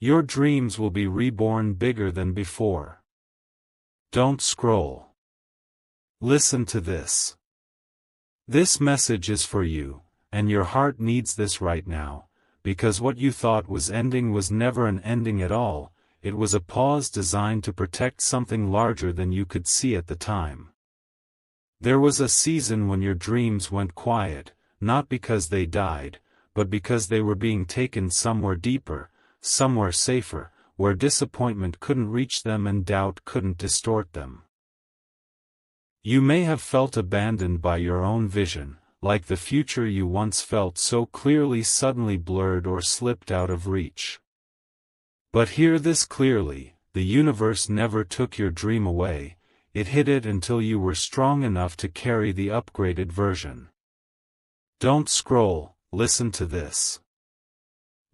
Your dreams will be reborn bigger than before. Don't scroll. Listen to this. This message is for you, and your heart needs this right now, because what you thought was ending was never an ending at all. It was a pause designed to protect something larger than you could see at the time. There was a season when your dreams went quiet, not because they died, but because they were being taken somewhere deeper, somewhere safer, where disappointment couldn't reach them and doubt couldn't distort them. You may have felt abandoned by your own vision, like the future you once felt so clearly suddenly blurred or slipped out of reach. But hear this clearly: the universe never took your dream away, it hid it until you were strong enough to carry the upgraded version. Don't scroll, listen to this.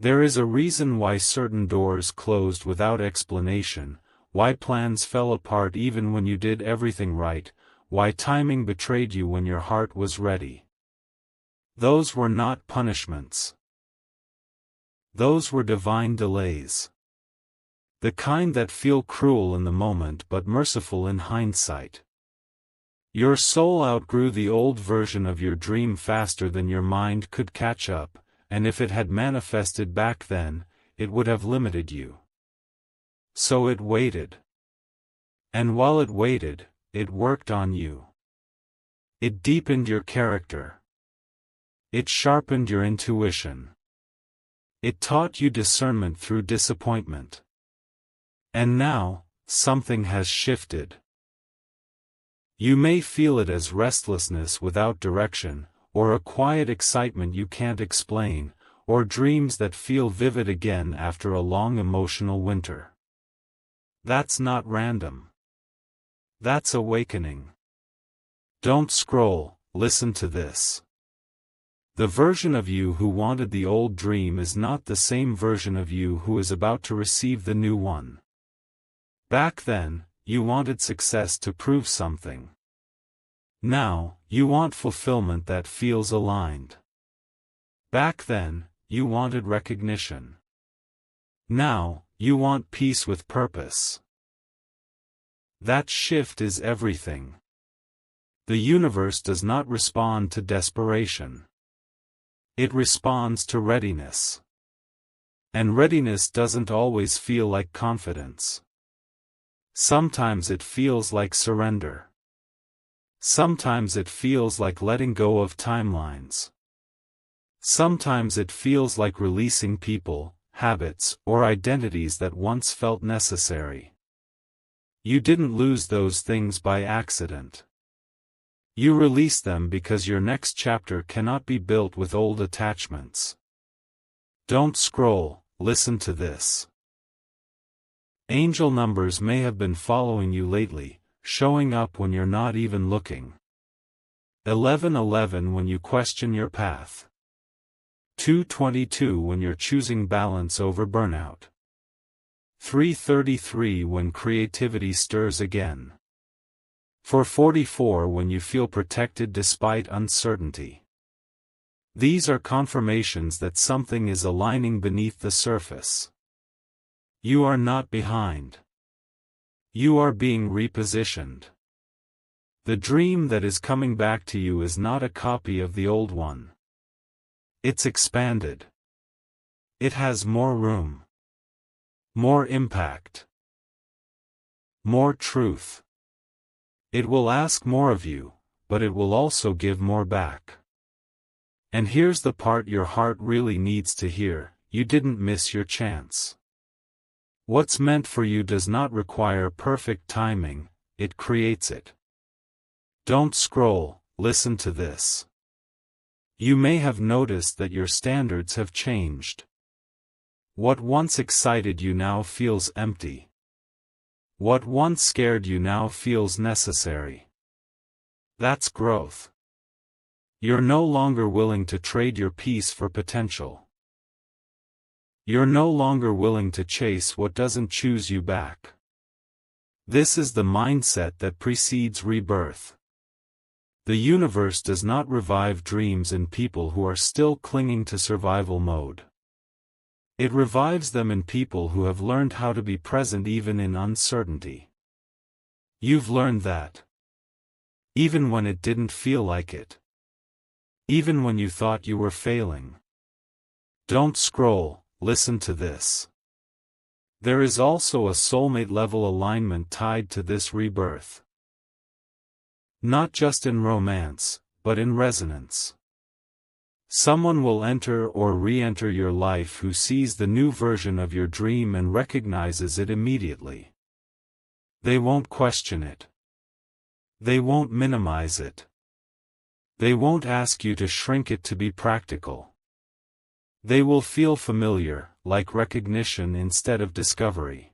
There is a reason why certain doors closed without explanation, why plans fell apart even when you did everything right, why timing betrayed you when your heart was ready. Those were not punishments. Those were divine delays. The kind that feel cruel in the moment but merciful in hindsight. Your soul outgrew the old version of your dream faster than your mind could catch up, and if it had manifested back then, it would have limited you. So it waited. And while it waited, it worked on you. It deepened your character. It sharpened your intuition. It taught you discernment through disappointment. And now, something has shifted. You may feel it as restlessness without direction, or a quiet excitement you can't explain, or dreams that feel vivid again after a long emotional winter. That's not random. That's awakening. Don't scroll, listen to this. The version of you who wanted the old dream is not the same version of you who is about to receive the new one. Back then, you wanted success to prove something. Now, you want fulfillment that feels aligned. Back then, you wanted recognition. Now, you want peace with purpose. That shift is everything. The universe does not respond to desperation. It responds to readiness. And readiness doesn't always feel like confidence. Sometimes it feels like surrender. Sometimes it feels like letting go of timelines. Sometimes it feels like releasing people, habits, or identities that once felt necessary. You didn't lose those things by accident. You release them because your next chapter cannot be built with old attachments. Don't scroll, listen to this. Angel numbers may have been following you lately, showing up when you're not even looking. 1111 when you question your path. 222 when you're choosing balance over burnout. 333 when creativity stirs again. 444 when you feel protected despite uncertainty. These are confirmations that something is aligning beneath the surface. You are not behind. You are being repositioned. The dream that is coming back to you is not a copy of the old one. It's expanded. It has more room. More impact. More truth. It will ask more of you, but it will also give more back. And here's the part your heart really needs to hear: you didn't miss your chance. What's meant for you does not require perfect timing, it creates it. Don't scroll, listen to this. You may have noticed that your standards have changed. What once excited you now feels empty. What once scared you now feels necessary. That's growth. You're no longer willing to trade your peace for potential. You're no longer willing to chase what doesn't choose you back. This is the mindset that precedes rebirth. The universe does not revive dreams in people who are still clinging to survival mode. It revives them in people who have learned how to be present even in uncertainty. You've learned that. Even when it didn't feel like it. Even when you thought you were failing. Don't scroll, listen to this. There is also a soulmate-level alignment tied to this rebirth. Not just in romance, but in resonance. Someone will enter or re-enter your life who sees the new version of your dream and recognizes it immediately. They won't question it. They won't minimize it. They won't ask you to shrink it to be practical. They will feel familiar, like recognition instead of discovery.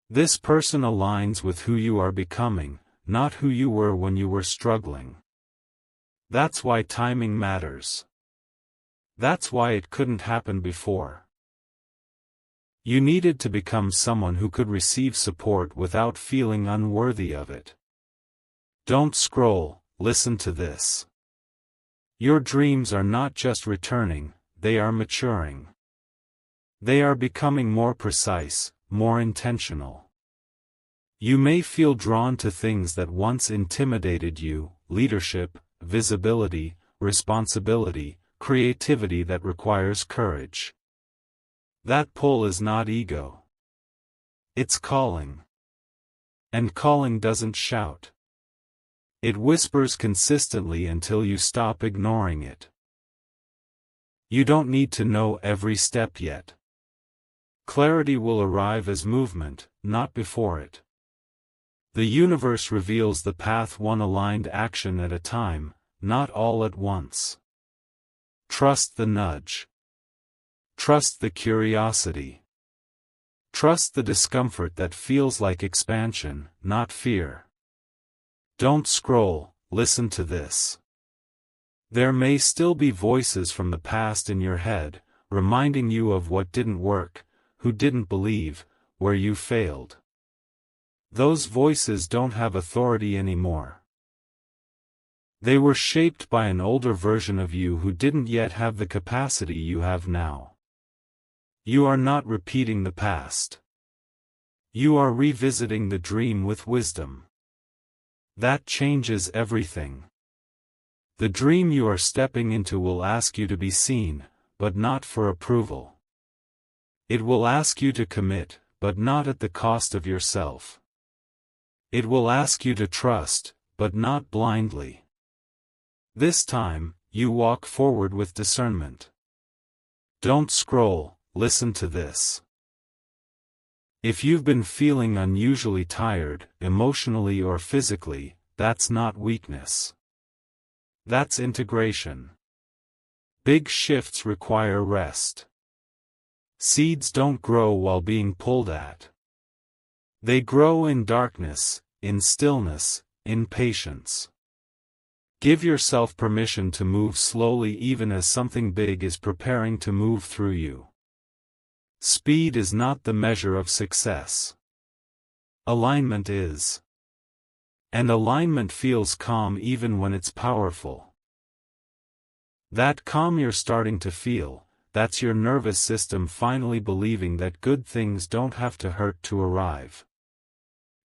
This person aligns with who you are becoming, not who you were when you were struggling. That's why timing matters. That's why it couldn't happen before. You needed to become someone who could receive support without feeling unworthy of it. Don't scroll, listen to this. Your dreams are not just returning, they are maturing. They are becoming more precise, more intentional. You may feel drawn to things that once intimidated you: leadership, visibility, responsibility, creativity that requires courage. That pull is not ego. It's calling. And calling doesn't shout. It whispers consistently until you stop ignoring it. You don't need to know every step yet. Clarity will arrive as movement, not before it. The universe reveals the path one aligned action at a time, not all at once. Trust the nudge. Trust the curiosity. Trust the discomfort that feels like expansion, not fear. Don't scroll, listen to this. There may still be voices from the past in your head, reminding you of what didn't work, who didn't believe, where you failed. Those voices don't have authority anymore. They were shaped by an older version of you who didn't yet have the capacity you have now. You are not repeating the past. You are revisiting the dream with wisdom. That changes everything. The dream you are stepping into will ask you to be seen, but not for approval. It will ask you to commit, but not at the cost of yourself. It will ask you to trust, but not blindly. This time, you walk forward with discernment. Don't scroll, listen to this. If you've been feeling unusually tired, emotionally or physically, that's not weakness. That's integration. Big shifts require rest. Seeds don't grow while being pulled at. They grow in darkness, in stillness, in patience. Give yourself permission to move slowly even as something big is preparing to move through you. Speed is not the measure of success. Alignment is. And alignment feels calm even when it's powerful. That calm you're starting to feel, that's your nervous system finally believing that good things don't have to hurt to arrive.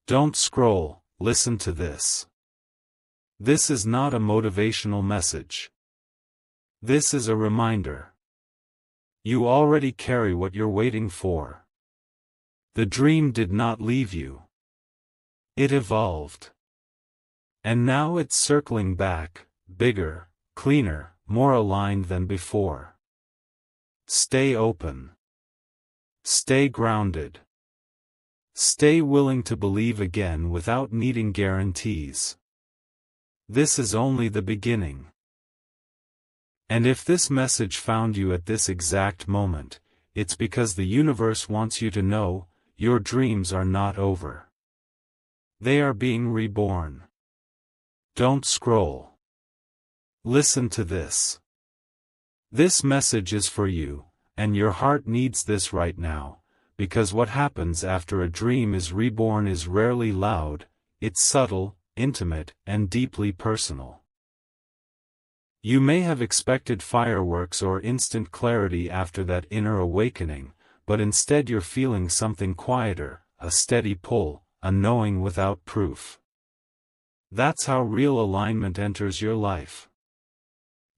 Don't scroll, listen to this. This is not a motivational message. This is a reminder. You already carry what you're waiting for. The dream did not leave you. It evolved. And now it's circling back, bigger, cleaner, more aligned than before. Stay open. Stay grounded. Stay willing to believe again without needing guarantees. This is only the beginning. And if this message found you at this exact moment, it's because the universe wants you to know, your dreams are not over. They are being reborn. Don't scroll. Listen to this. This message is for you, and your heart needs this right now, because what happens after a dream is reborn is rarely loud, it's subtle, intimate, and deeply personal. You may have expected fireworks or instant clarity after that inner awakening, but instead you're feeling something quieter, a steady pull, a knowing without proof. That's how real alignment enters your life.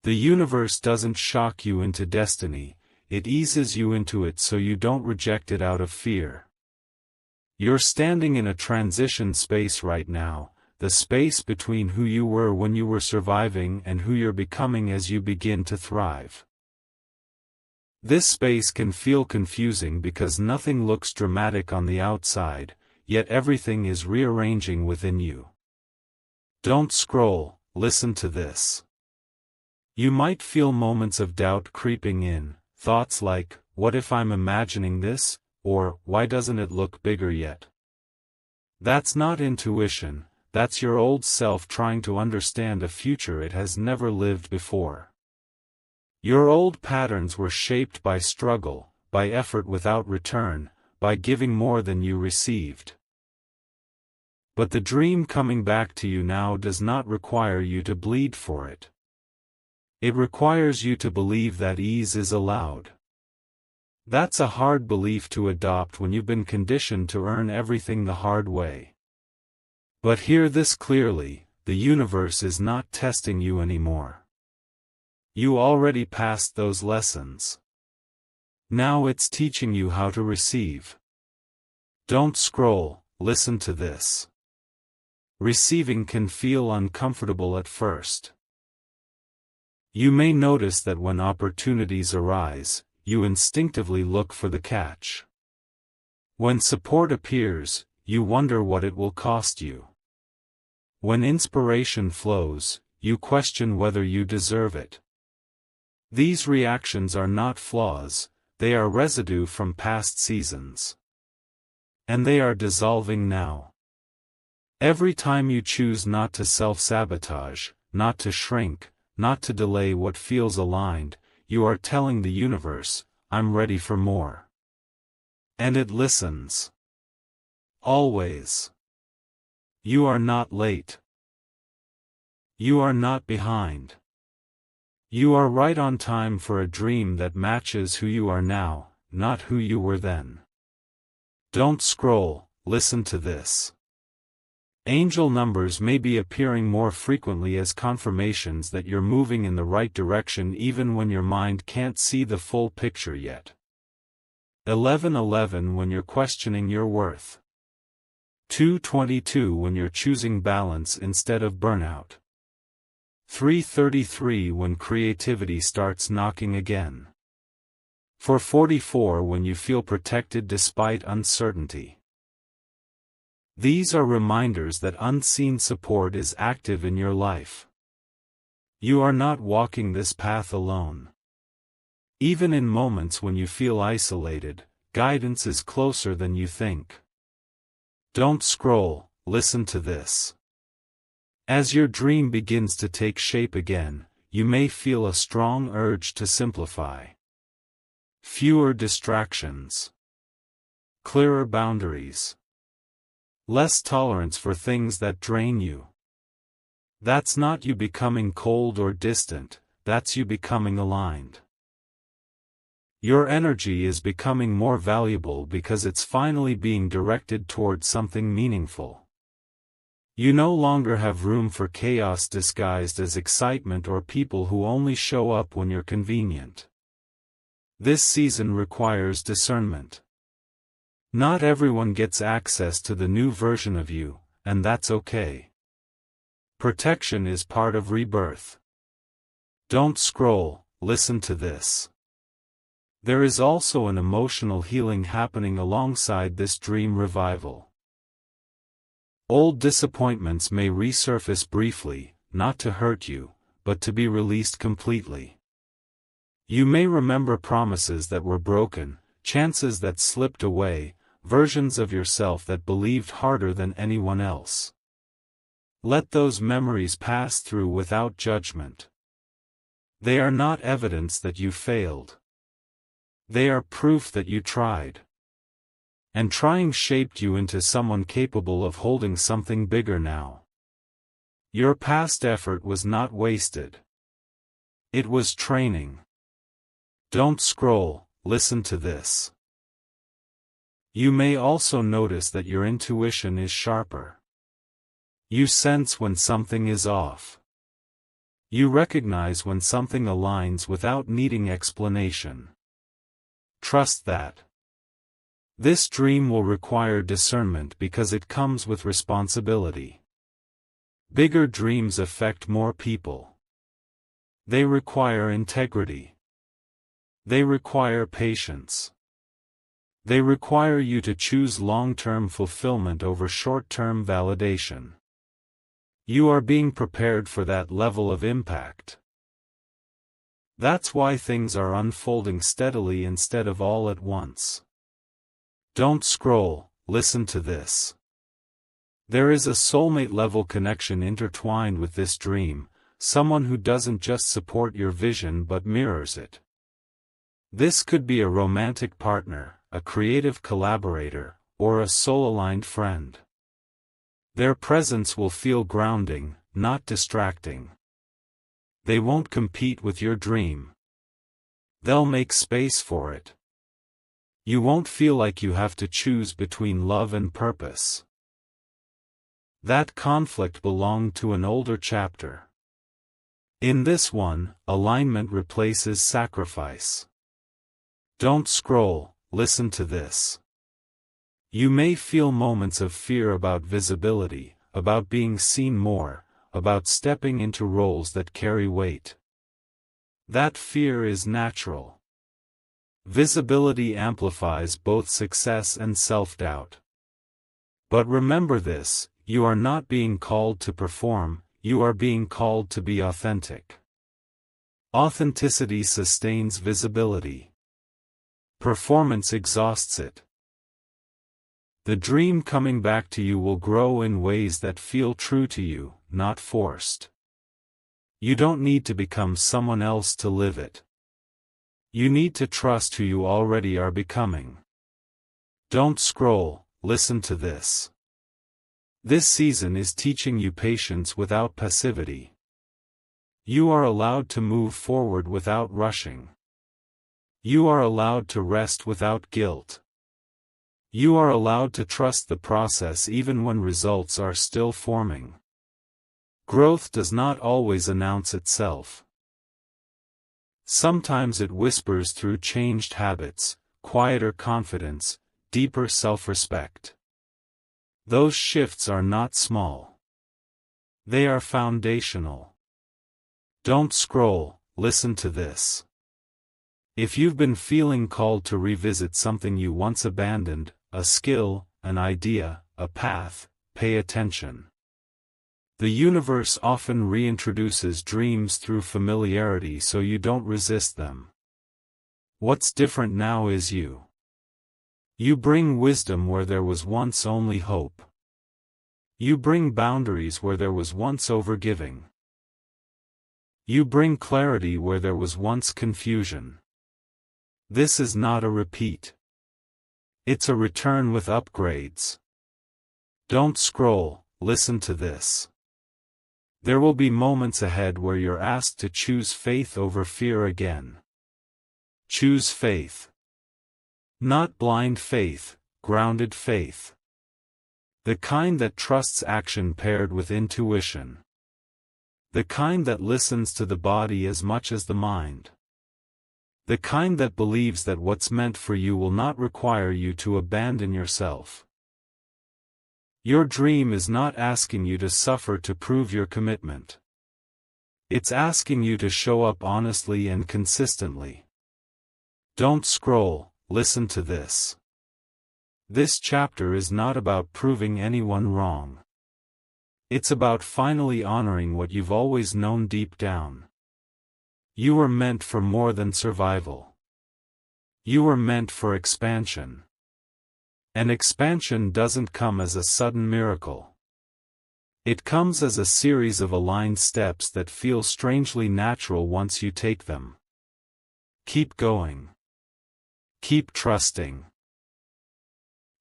The universe doesn't shock you into destiny, it eases you into it so you don't reject it out of fear. You're standing in a transition space right now, the space between who you were when you were surviving and who you're becoming as you begin to thrive. This space can feel confusing because nothing looks dramatic on the outside, yet everything is rearranging within you. Don't scroll, listen to this. You might feel moments of doubt creeping in, thoughts like, what if I'm imagining this, or why doesn't it look bigger yet? That's not intuition, that's your old self trying to understand a future it has never lived before. Your old patterns were shaped by struggle, by effort without return, by giving more than you received. But the dream coming back to you now does not require you to bleed for it. It requires you to believe that ease is allowed. That's a hard belief to adopt when you've been conditioned to earn everything the hard way. But hear this clearly, the universe is not testing you anymore. You already passed those lessons. Now it's teaching you how to receive. Don't scroll, listen to this. Receiving can feel uncomfortable at first. You may notice that when opportunities arise, you instinctively look for the catch. When support appears, you wonder what it will cost you. When inspiration flows, you question whether you deserve it. These reactions are not flaws, they are residue from past seasons. And they are dissolving now. Every time you choose not to self-sabotage, not to shrink, not to delay what feels aligned, you are telling the universe, I'm ready for more. And it listens. Always. You are not late. You are not behind. You are right on time for a dream that matches who you are now, not who you were then. Don't scroll, listen to this. Angel numbers may be appearing more frequently as confirmations that you're moving in the right direction even when your mind can't see the full picture yet. 1111 when you're questioning your worth. 222 when you're choosing balance instead of burnout. 333 when creativity starts knocking again. 444 when you feel protected despite uncertainty. These are reminders that unseen support is active in your life. You are not walking this path alone. Even in moments when you feel isolated, guidance is closer than you think. Don't scroll, listen to this. As your dream begins to take shape again, you may feel a strong urge to simplify. Fewer distractions. Clearer boundaries. Less tolerance for things that drain you. That's not you becoming cold or distant, that's you becoming aligned. Your energy is becoming more valuable because it's finally being directed towards something meaningful. You no longer have room for chaos disguised as excitement or people who only show up when you're convenient. This season requires discernment. Not everyone gets access to the new version of you, and that's okay. Protection is part of rebirth. Don't scroll, listen to this. There is also an emotional healing happening alongside this dream revival. Old disappointments may resurface briefly, not to hurt you, but to be released completely. You may remember promises that were broken, chances that slipped away, versions of yourself that believed harder than anyone else. Let those memories pass through without judgment. They are not evidence that you failed. They are proof that you tried. And trying shaped you into someone capable of holding something bigger now. Your past effort was not wasted. It was training. Don't scroll, listen to this. You may also notice that your intuition is sharper. You sense when something is off. You recognize when something aligns without needing explanation. Trust that. This dream will require discernment because it comes with responsibility. Bigger dreams affect more people. They require integrity. They require patience. They require you to choose long-term fulfillment over short-term validation. You are being prepared for that level of impact. That's why things are unfolding steadily instead of all at once. Don't scroll, listen to this. There is a soulmate-level connection intertwined with this dream, someone who doesn't just support your vision but mirrors it. This could be a romantic partner, a creative collaborator, or a soul-aligned friend. Their presence will feel grounding, not distracting. They won't compete with your dream. They'll make space for it. You won't feel like you have to choose between love and purpose. That conflict belonged to an older chapter. In this one, alignment replaces sacrifice. Don't scroll, listen to this. You may feel moments of fear about visibility, about being seen more, about stepping into roles that carry weight. That fear is natural. Visibility amplifies both success and self-doubt. But remember this, you are not being called to perform, you are being called to be authentic. Authenticity sustains visibility. Performance exhausts it. The dream coming back to you will grow in ways that feel true to you, not forced. You don't need to become someone else to live it. You need to trust who you already are becoming. Don't scroll, listen to this. This season is teaching you patience without passivity. You are allowed to move forward without rushing. You are allowed to rest without guilt. You are allowed to trust the process even when results are still forming. Growth does not always announce itself. Sometimes it whispers through changed habits, quieter confidence, deeper self-respect. Those shifts are not small. They are foundational. Don't scroll, listen to this. If you've been feeling called to revisit something you once abandoned, a skill, an idea, a path, pay attention. The universe often reintroduces dreams through familiarity so you don't resist them. What's different now is you. You bring wisdom where there was once only hope. You bring boundaries where there was once overgiving. You bring clarity where there was once confusion. This is not a repeat. It's a return with upgrades. Don't scroll, listen to this. There will be moments ahead where you're asked to choose faith over fear again. Choose faith. Not blind faith, grounded faith. The kind that trusts action paired with intuition. The kind that listens to the body as much as the mind. The kind that believes that what's meant for you will not require you to abandon yourself. Your dream is not asking you to suffer to prove your commitment. It's asking you to show up honestly and consistently. Don't scroll, listen to this. This chapter is not about proving anyone wrong. It's about finally honoring what you've always known deep down. You were meant for more than survival. You were meant for expansion. And expansion doesn't come as a sudden miracle. It comes as a series of aligned steps that feel strangely natural once you take them. Keep going. Keep trusting.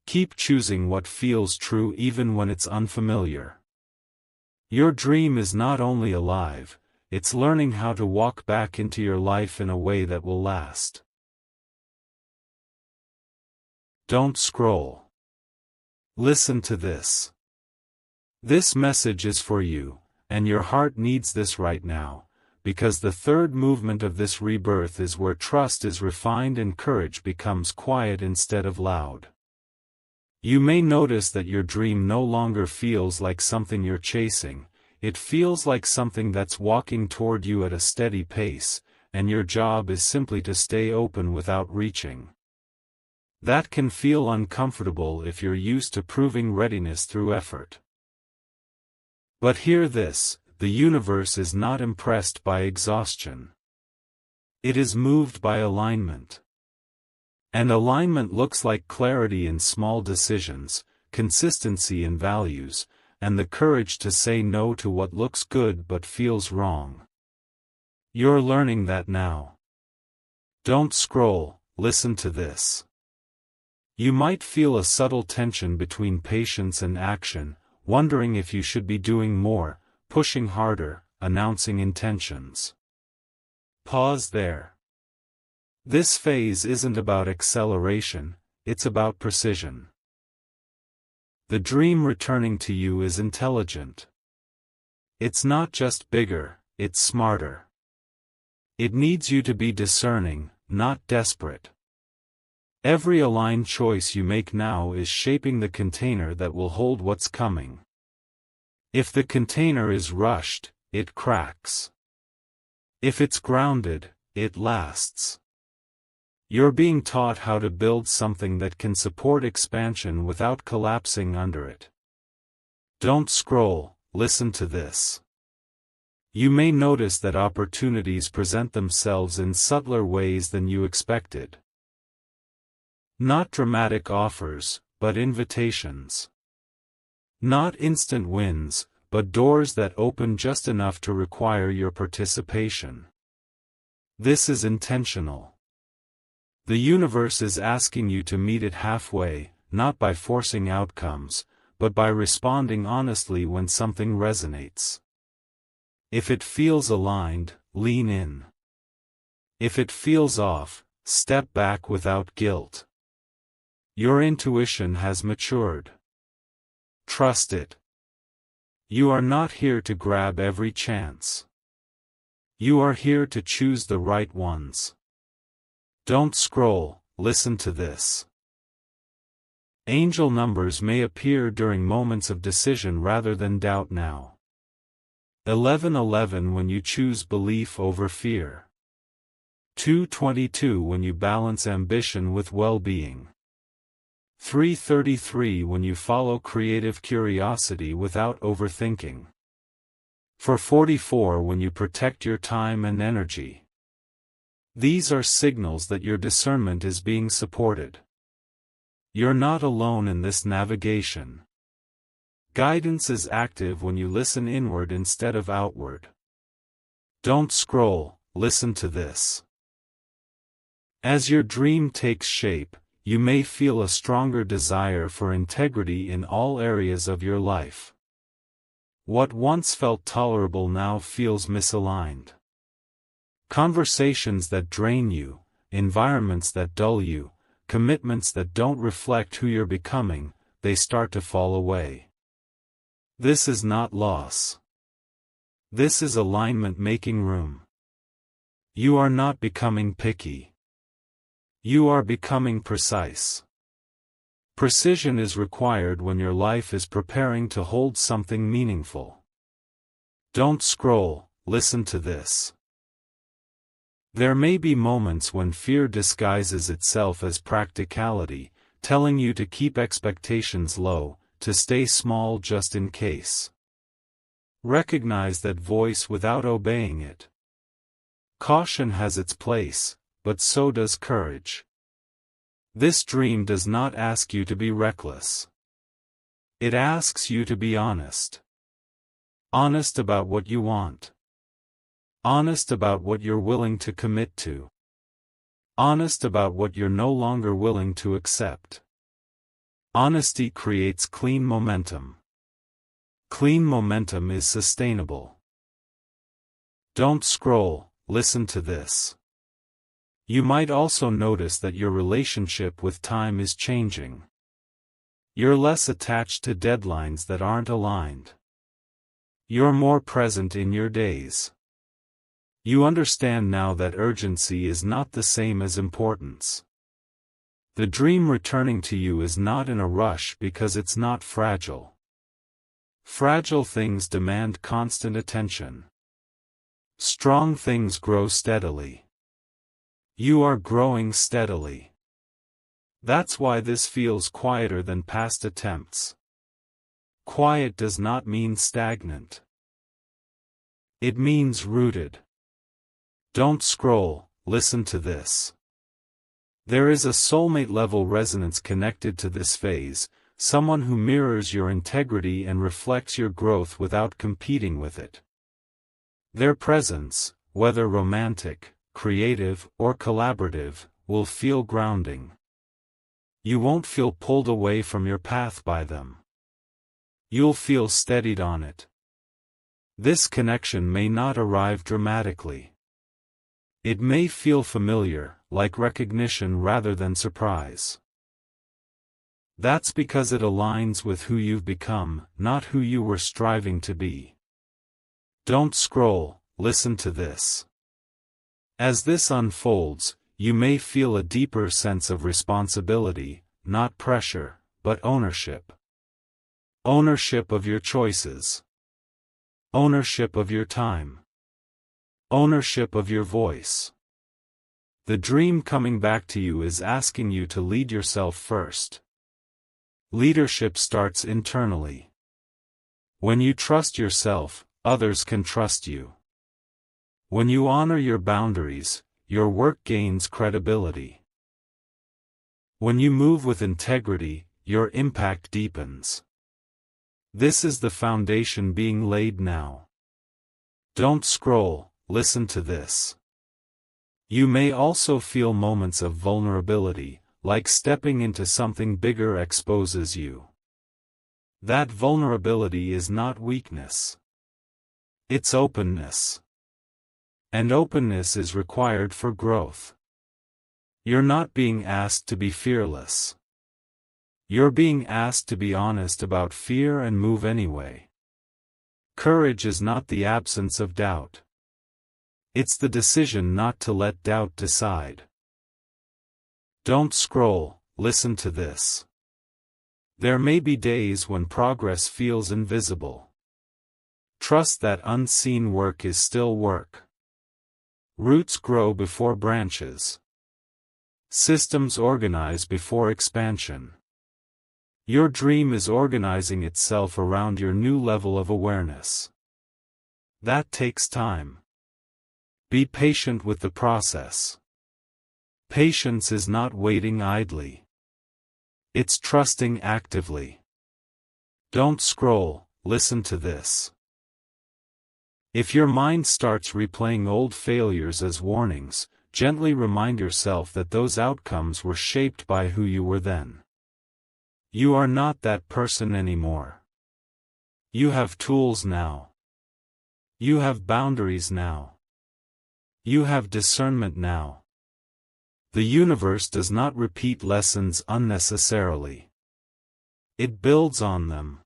Keep choosing what feels true even when it's unfamiliar. Your dream is not only alive, it's learning how to walk back into your life in a way that will last. Don't scroll. Listen to this. This message is for you, and your heart needs this right now, because the third movement of this rebirth is where trust is refined and courage becomes quiet instead of loud. You may notice that your dream no longer feels like something you're chasing, it feels like something that's walking toward you at a steady pace, and your job is simply to stay open without reaching. That can feel uncomfortable if you're used to proving readiness through effort. But hear this, the universe is not impressed by exhaustion. It is moved by alignment. And alignment looks like clarity in small decisions, consistency in values, and the courage to say no to what looks good but feels wrong. You're learning that now. Don't scroll, listen to this. You might feel a subtle tension between patience and action, wondering if you should be doing more, pushing harder, announcing intentions. Pause there. This phase isn't about acceleration, it's about precision. The dream returning to you is intelligent. It's not just bigger, it's smarter. It needs you to be discerning, not desperate. Every aligned choice you make now is shaping the container that will hold what's coming. If the container is rushed, it cracks. If it's grounded, it lasts. You're being taught how to build something that can support expansion without collapsing under it. Don't scroll, listen to this. You may notice that opportunities present themselves in subtler ways than you expected. Not dramatic offers, but invitations. Not instant wins, but doors that open just enough to require your participation. This is intentional. The universe is asking you to meet it halfway, not by forcing outcomes, but by responding honestly when something resonates. If it feels aligned, lean in. If it feels off, step back without guilt. Your intuition has matured. Trust it. You are not here to grab every chance. You are here to choose the right ones. Don't scroll, listen to this. Angel numbers may appear during moments of decision rather than doubt now. 11:11 when you choose belief over fear. 2:22 when you balance ambition with well-being. 3:33 when you follow creative curiosity without overthinking. 4:44 when you protect your time and energy. These are signals that your discernment is being supported. You're not alone in this navigation. Guidance is active when you listen inward instead of outward. Don't scroll, listen to this. As your dream takes shape, you may feel a stronger desire for integrity in all areas of your life. What once felt tolerable now feels misaligned. Conversations that drain you, environments that dull you, commitments that don't reflect who you're becoming, they start to fall away. This is not loss. This is alignment making room. You are not becoming picky. You are becoming precise. Precision is required when your life is preparing to hold something meaningful. Don't scroll, listen to this. There may be moments when fear disguises itself as practicality, telling you to keep expectations low, to stay small just in case. Recognize that voice without obeying it. Caution has its place, but so does courage. This dream does not ask you to be reckless. It asks you to be honest. Honest about what you want. Honest about what you're willing to commit to. Honest about what you're no longer willing to accept. Honesty creates clean momentum. Clean momentum is sustainable. Don't scroll, listen to this. You might also notice that your relationship with time is changing. You're less attached to deadlines that aren't aligned. You're more present in your days. You understand now that urgency is not the same as importance. The dream returning to you is not in a rush because it's not fragile. Fragile things demand constant attention. Strong things grow steadily. You are growing steadily. That's why this feels quieter than past attempts. Quiet does not mean stagnant. It means rooted. Don't scroll, listen to this. There is a soulmate-level resonance connected to this phase, someone who mirrors your integrity and reflects your growth without competing with it. Their presence, whether romantic, creative, or collaborative, will feel grounding. You won't feel pulled away from your path by them. You'll feel steadied on it. This connection may not arrive dramatically. It may feel familiar, like recognition rather than surprise. That's because it aligns with who you've become, not who you were striving to be. Don't scroll, listen to this. As this unfolds, you may feel a deeper sense of responsibility, not pressure, but ownership. Ownership of your choices. Ownership of your time. Ownership of your voice. The dream coming back to you is asking you to lead yourself first. Leadership starts internally. When you trust yourself, others can trust you. When you honor your boundaries, your work gains credibility. When you move with integrity, your impact deepens. This is the foundation being laid now. Don't scroll, listen to this. You may also feel moments of vulnerability, like stepping into something bigger exposes you. That vulnerability is not weakness. It's openness. And openness is required for growth. You're not being asked to be fearless. You're being asked to be honest about fear and move anyway. Courage is not the absence of doubt. It's the decision not to let doubt decide. Don't scroll, listen to this. There may be days when progress feels invisible. Trust that unseen work is still work. Roots grow before branches. Systems organize before expansion. Your dream is organizing itself around your new level of awareness. That takes time. Be patient with the process. Patience is not waiting idly. It's trusting actively. Don't scroll, listen to this. If your mind starts replaying old failures as warnings, gently remind yourself that those outcomes were shaped by who you were then. You are not that person anymore. You have tools now. You have boundaries now. You have discernment now. The universe does not repeat lessons unnecessarily. It builds on them.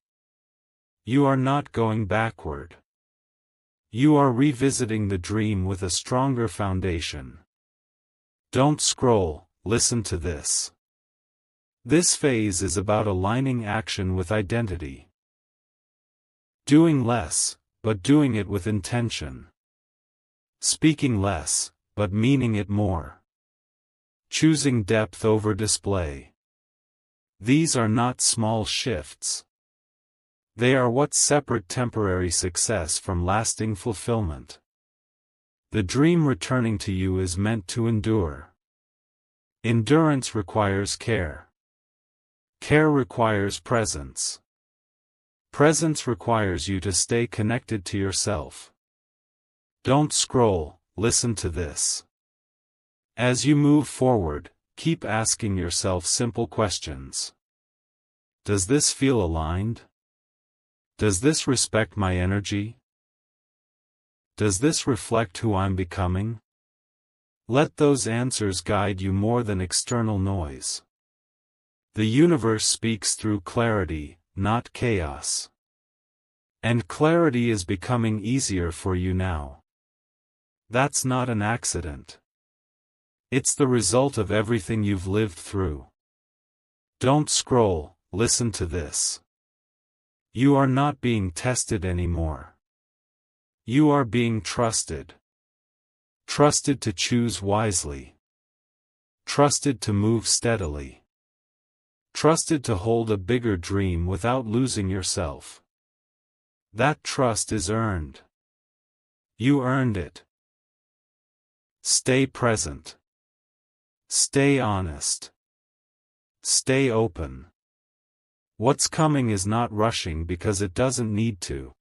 You are not going backward. You are revisiting the dream with a stronger foundation. Don't scroll, listen to this. This phase is about aligning action with identity. Doing less, but doing it with intention. Speaking less, but meaning it more. Choosing depth over display. These are not small shifts. They are what separate temporary success from lasting fulfillment. The dream returning to you is meant to endure. Endurance requires care. Care requires presence. Presence requires you to stay connected to yourself. Don't scroll, listen to this. As you move forward, keep asking yourself simple questions. Does this feel aligned? Does this respect my energy? Does this reflect who I'm becoming? Let those answers guide you more than external noise. The universe speaks through clarity, not chaos. And clarity is becoming easier for you now. That's not an accident. It's the result of everything you've lived through. Don't scroll, listen to this. You are not being tested anymore. You are being trusted. Trusted to choose wisely. Trusted to move steadily. Trusted to hold a bigger dream without losing yourself. That trust is earned. You earned it. Stay present. Stay honest. Stay open. What's coming is not rushing because it doesn't need to.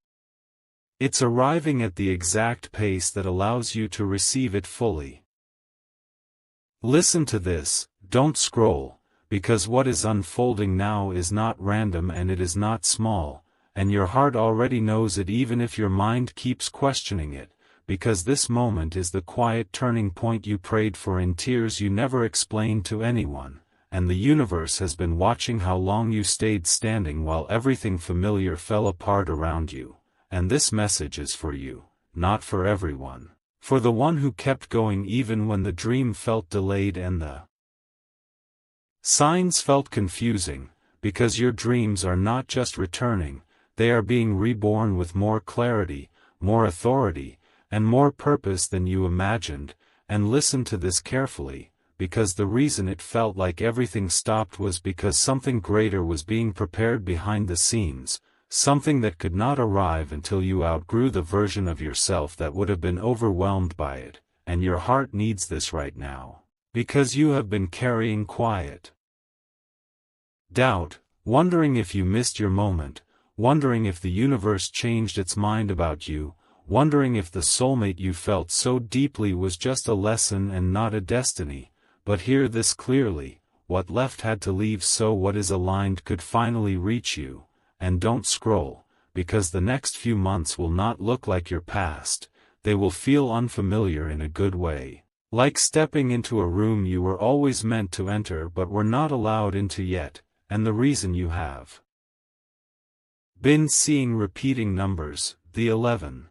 It's arriving at the exact pace that allows you to receive it fully. Listen to this, don't scroll, because what is unfolding now is not random and it is not small, and your heart already knows it even if your mind keeps questioning it, because this moment is the quiet turning point you prayed for in tears you never explained to anyone, and the universe has been watching how long you stayed standing while everything familiar fell apart around you. And this message is for you, not for everyone, for the one who kept going even when the dream felt delayed and the signs felt confusing, because your dreams are not just returning, they are being reborn with more clarity, more authority, and more purpose than you imagined. And listen to this carefully, because the reason it felt like everything stopped was because something greater was being prepared behind the scenes. Something that could not arrive until you outgrew the version of yourself that would have been overwhelmed by it, and your heart needs this right now, because you have been carrying quiet doubt, wondering if you missed your moment, wondering if the universe changed its mind about you, wondering if the soulmate you felt so deeply was just a lesson and not a destiny. But hear this clearly, what left had to leave so what is aligned could finally reach you. And don't scroll, because the next few months will not look like your past, they will feel unfamiliar in a good way, like stepping into a room you were always meant to enter but were not allowed into yet, and the reason you have been seeing repeating numbers, the 11,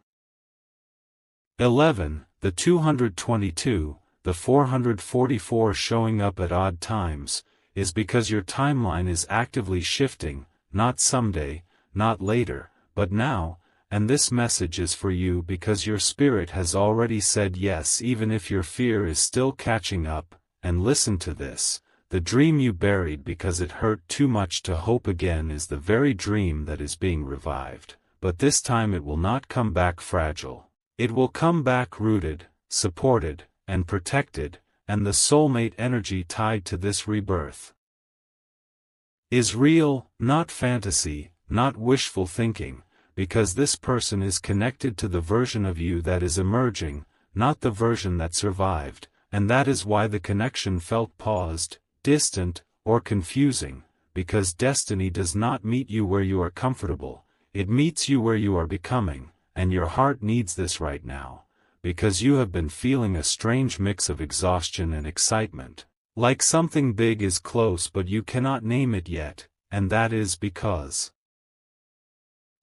the 222, the 444 showing up at odd times, is because your timeline is actively shifting. Not someday, not later, but now, and this message is for you because your spirit has already said yes even if your fear is still catching up. And listen to this, the dream you buried because it hurt too much to hope again is the very dream that is being revived, but this time it will not come back fragile. It will come back rooted, supported, and protected, and the soulmate energy tied to this rebirth is real, not fantasy, not wishful thinking, because this person is connected to the version of you that is emerging, not the version that survived, and that is why the connection felt paused, distant, or confusing, because destiny does not meet you where you are comfortable, it meets you where you are becoming, and your heart needs this right now, because you have been feeling a strange mix of exhaustion and excitement. Like something big is close but you cannot name it yet, and that is because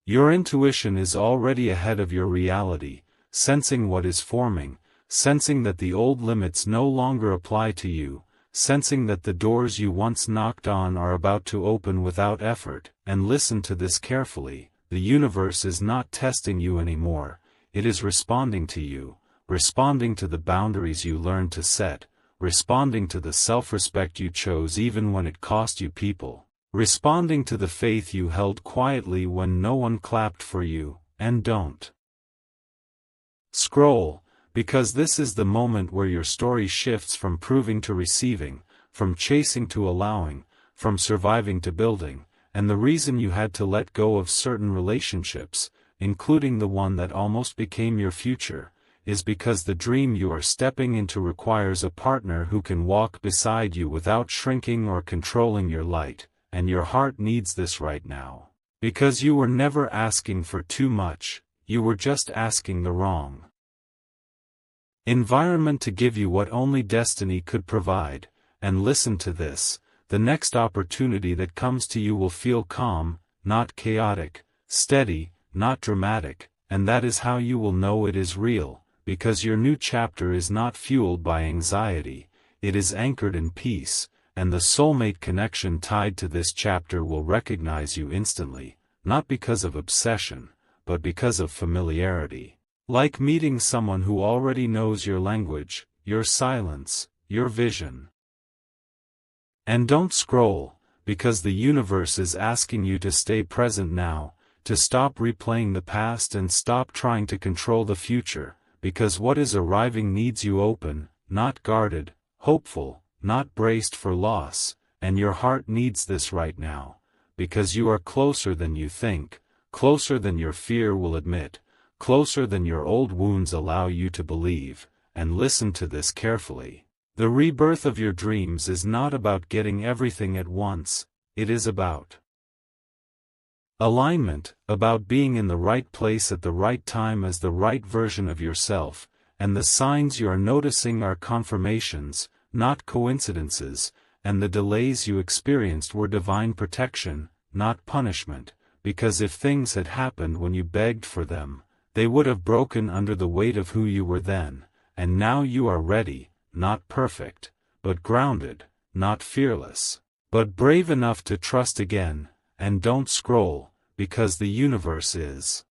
your intuition is already ahead of your reality, sensing what is forming, sensing that the old limits no longer apply to you, sensing that the doors you once knocked on are about to open without effort. And listen to this carefully, the universe is not testing you anymore, it is responding to you, responding to the boundaries you learned to set, responding to the self-respect you chose even when it cost you people, responding to the faith you held quietly when no one clapped for you. And don't scroll, because this is the moment where your story shifts from proving to receiving, from chasing to allowing, from surviving to building, and the reason you had to let go of certain relationships, including the one that almost became your future, is because the dream you are stepping into requires a partner who can walk beside you without shrinking or controlling your light, and your heart needs this right now. Because you were never asking for too much, you were just asking the wrong environment to give you what only destiny could provide, and listen to this, the next opportunity that comes to you will feel calm, not chaotic, steady, not dramatic, and that is how you will know it is real, because your new chapter is not fueled by anxiety, it is anchored in peace, and the soulmate connection tied to this chapter will recognize you instantly, not because of obsession, but because of familiarity. Like meeting someone who already knows your language, your silence, your vision. And don't scroll, because the universe is asking you to stay present now, to stop replaying the past and stop trying to control the future, because what is arriving needs you open, not guarded, hopeful, not braced for loss, and your heart needs this right now, because you are closer than you think, closer than your fear will admit, closer than your old wounds allow you to believe, and listen to this carefully. The rebirth of your dreams is not about getting everything at once, it is about alignment, about being in the right place at the right time as the right version of yourself, and the signs you are noticing are confirmations, not coincidences, and the delays you experienced were divine protection, not punishment, because if things had happened when you begged for them, they would have broken under the weight of who you were then, and now you are ready, not perfect, but grounded, not fearless, but brave enough to trust again, and don't scroll, because the universe is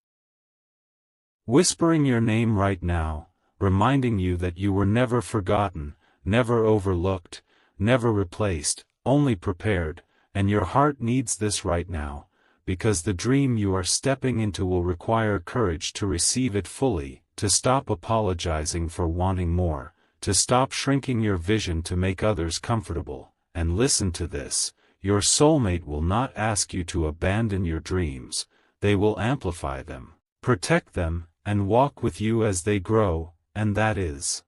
whispering your name right now, reminding you that you were never forgotten, never overlooked, never replaced, only prepared, and your heart needs this right now, because the dream you are stepping into will require courage to receive it fully, to stop apologizing for wanting more, to stop shrinking your vision to make others comfortable, and listen to this, your soulmate will not ask you to abandon your dreams, they will amplify them, protect them, and walk with you as they grow, and that is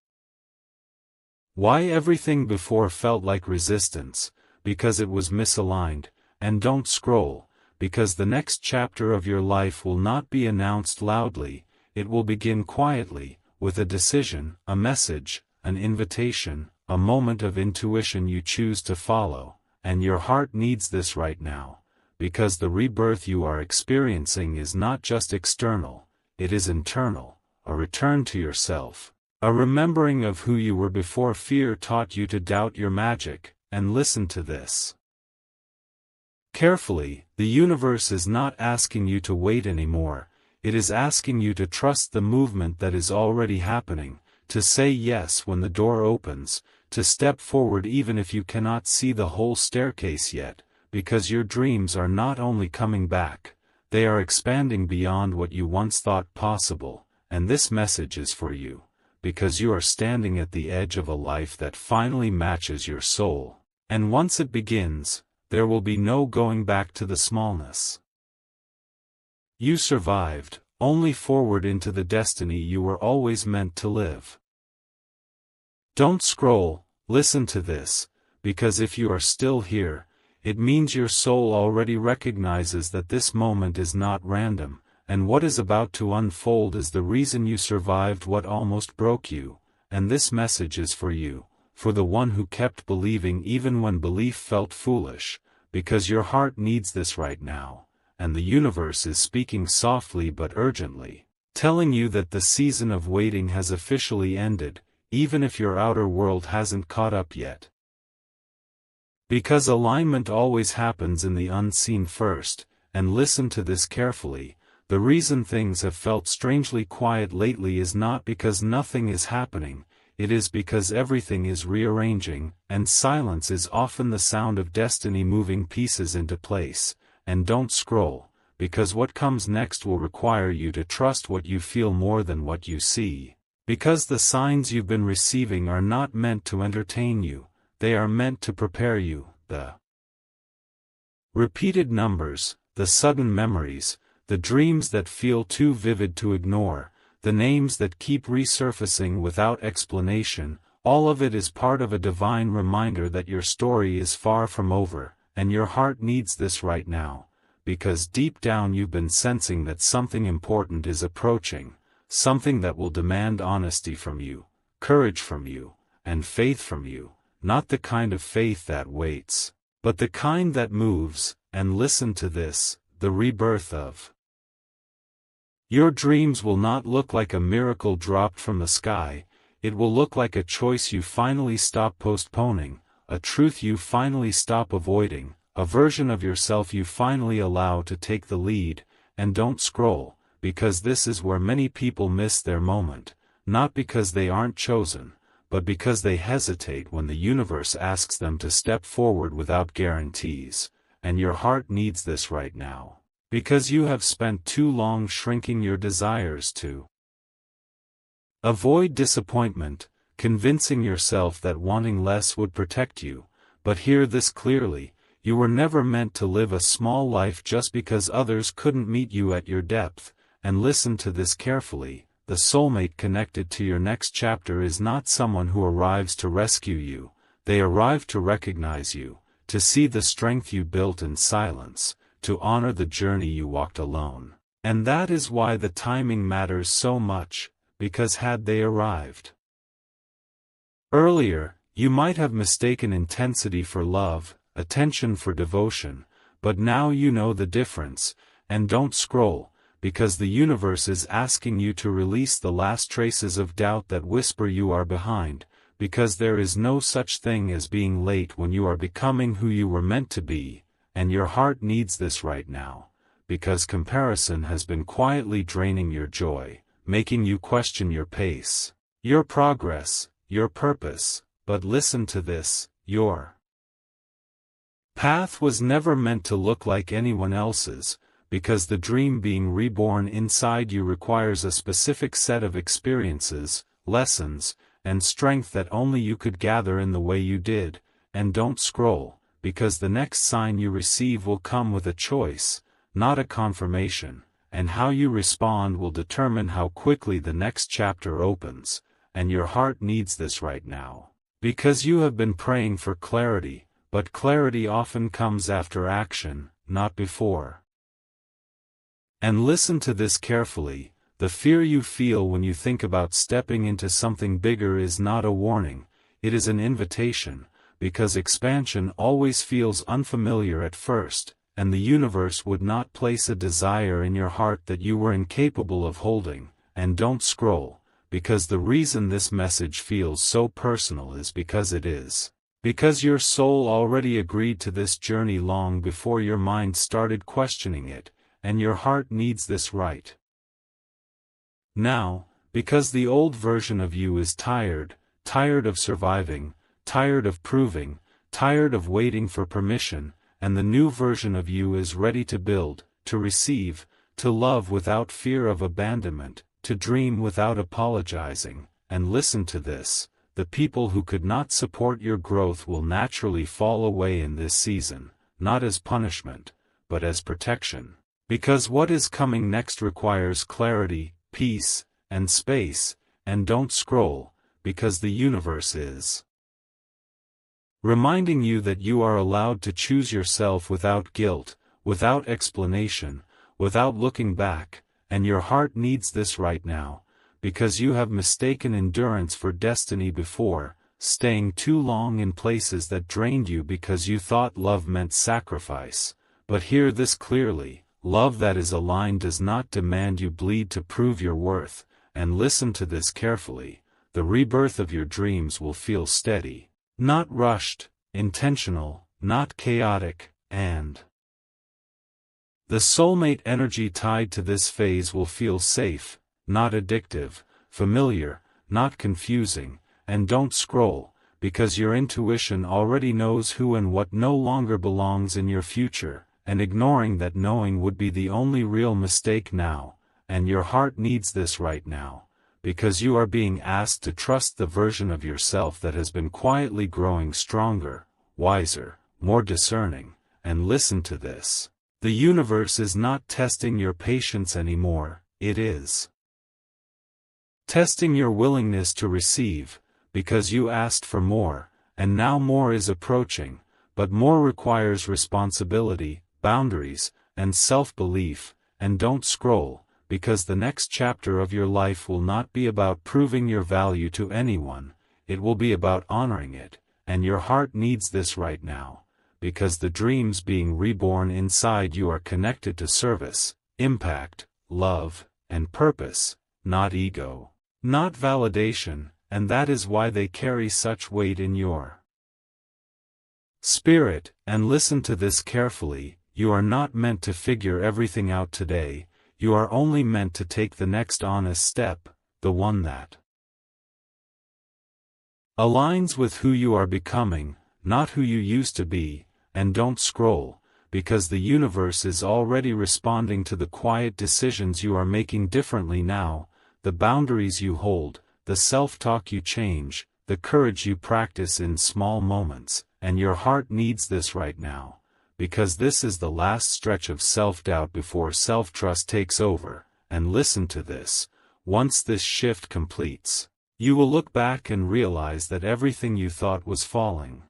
why everything before felt like resistance, because it was misaligned, and don't scroll, because the next chapter of your life will not be announced loudly, it will begin quietly, with a decision, a message, an invitation, a moment of intuition you choose to follow, and your heart needs this right now, because the rebirth you are experiencing is not just external, it is internal, a return to yourself, a remembering of who you were before fear taught you to doubt your magic, and listen to this carefully, the universe is not asking you to wait anymore, it is asking you to trust the movement that is already happening, to say yes when the door opens, to step forward even if you cannot see the whole staircase yet, because your dreams are not only coming back, they are expanding beyond what you once thought possible, and this message is for you, because you are standing at the edge of a life that finally matches your soul, and once it begins, there will be no going back to the smallness. You survived, only forward into the destiny you were always meant to live. Don't scroll, listen to this, because if you are still here, it means your soul already recognizes that this moment is not random, and what is about to unfold is the reason you survived what almost broke you, and this message is for you, for the one who kept believing even when belief felt foolish, because your heart needs this right now. And the universe is speaking softly but urgently, telling you that the season of waiting has officially ended, even if your outer world hasn't caught up yet. Because alignment always happens in the unseen first, and listen to this carefully, the reason things have felt strangely quiet lately is not because nothing is happening, it is because everything is rearranging, and silence is often the sound of destiny moving pieces into place. And don't scroll, because what comes next will require you to trust what you feel more than what you see, because the signs you've been receiving are not meant to entertain you, they are meant to prepare you. The repeated numbers, the sudden memories, the dreams that feel too vivid to ignore, the names that keep resurfacing without explanation, all of it is part of a divine reminder that your story is far from over. And your heart needs this right now, because deep down you've been sensing that something important is approaching, something that will demand honesty from you, courage from you, and faith from you, not the kind of faith that waits, but the kind that moves. And listen to this, the rebirth of your dreams will not look like a miracle dropped from the sky. It will look like a choice you finally stop postponing, a truth you finally stop avoiding, a version of yourself you finally allow to take the lead. And don't scroll, because this is where many people miss their moment, not because they aren't chosen, but because they hesitate when the universe asks them to step forward without guarantees. And your heart needs this right now, because you have spent too long shrinking your desires to avoid disappointment, convincing yourself that wanting less would protect you. But hear this clearly, you were never meant to live a small life just because others couldn't meet you at your depth. And listen to this carefully, the soulmate connected to your next chapter is not someone who arrives to rescue you. They arrive to recognize you, to see the strength you built in silence, to honor the journey you walked alone. And that is why the timing matters so much, because had they arrived earlier, you might have mistaken intensity for love, attention for devotion, but now you know the difference. And don't scroll, because the universe is asking you to release the last traces of doubt that whisper you are behind, because there is no such thing as being late when you are becoming who you were meant to be. And your heart needs this right now, because comparison has been quietly draining your joy, making you question your pace, your progress, your purpose. But listen to this, your path was never meant to look like anyone else's, because the dream being reborn inside you requires a specific set of experiences, lessons, and strength that only you could gather in the way you did. And don't scroll, because the next sign you receive will come with a choice, not a confirmation, and how you respond will determine how quickly the next chapter opens. And your heart needs this right now, because you have been praying for clarity, but clarity often comes after action, not before. And listen to this carefully, the fear you feel when you think about stepping into something bigger is not a warning, it is an invitation, because expansion always feels unfamiliar at first, and the universe would not place a desire in your heart that you were incapable of holding. And don't scroll, because the reason this message feels so personal is because it is. Because your soul already agreed to this journey long before your mind started questioning it, and your heart needs this right now, because the old version of you is tired of surviving, tired of proving, tired of waiting for permission, and the new version of you is ready to build, to receive, to love without fear of abandonment, to dream without apologizing. And listen to this, the people who could not support your growth will naturally fall away in this season, not as punishment, but as protection. Because what is coming next requires clarity, peace, and space. And don't scroll, because the universe is reminding you that you are allowed to choose yourself without guilt, without explanation, without looking back. And your heart needs this right now, because you have mistaken endurance for destiny before, staying too long in places that drained you because you thought love meant sacrifice. But hear this clearly, love that is aligned does not demand you bleed to prove your worth. And listen to this carefully, the rebirth of your dreams will feel steady, not rushed, intentional, not chaotic, and the soulmate energy tied to this phase will feel safe, not addictive, familiar, not confusing. And don't scroll, because your intuition already knows who and what no longer belongs in your future, and ignoring that knowing would be the only real mistake now. And your heart needs this right now, because you are being asked to trust the version of yourself that has been quietly growing stronger, wiser, more discerning. And listen to this, the universe is not testing your patience anymore, it is testing your willingness to receive, because you asked for more, and now more is approaching. But more requires responsibility, boundaries, and self-belief. And don't scroll, because the next chapter of your life will not be about proving your value to anyone, it will be about honoring it, and your heart needs this right now, because the dreams being reborn inside you are connected to service, impact, love, and purpose, not ego, not validation, and that is why they carry such weight in your spirit. And listen to this carefully, you are not meant to figure everything out today, you are only meant to take the next honest step, the one that aligns with who you are becoming, not who you used to be. And don't scroll, because the universe is already responding to the quiet decisions you are making differently now, the boundaries you hold, the self-talk you change, the courage you practice in small moments, and your heart needs this right now, because this is the last stretch of self-doubt before self-trust takes over. And listen to this, once this shift completes, you will look back and realize that everything you thought was falling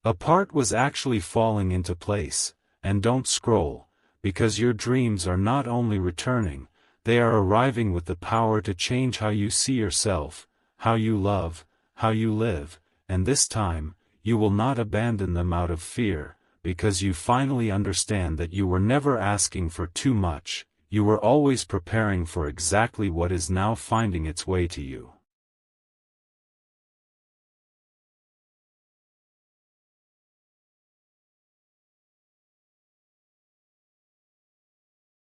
apart was actually falling into place. And don't scroll, because your dreams are not only returning, they are arriving with the power to change how you see yourself, how you love, how you live, and this time, you will not abandon them out of fear, because you finally understand that you were never asking for too much, you were always preparing for exactly what is now finding its way to you.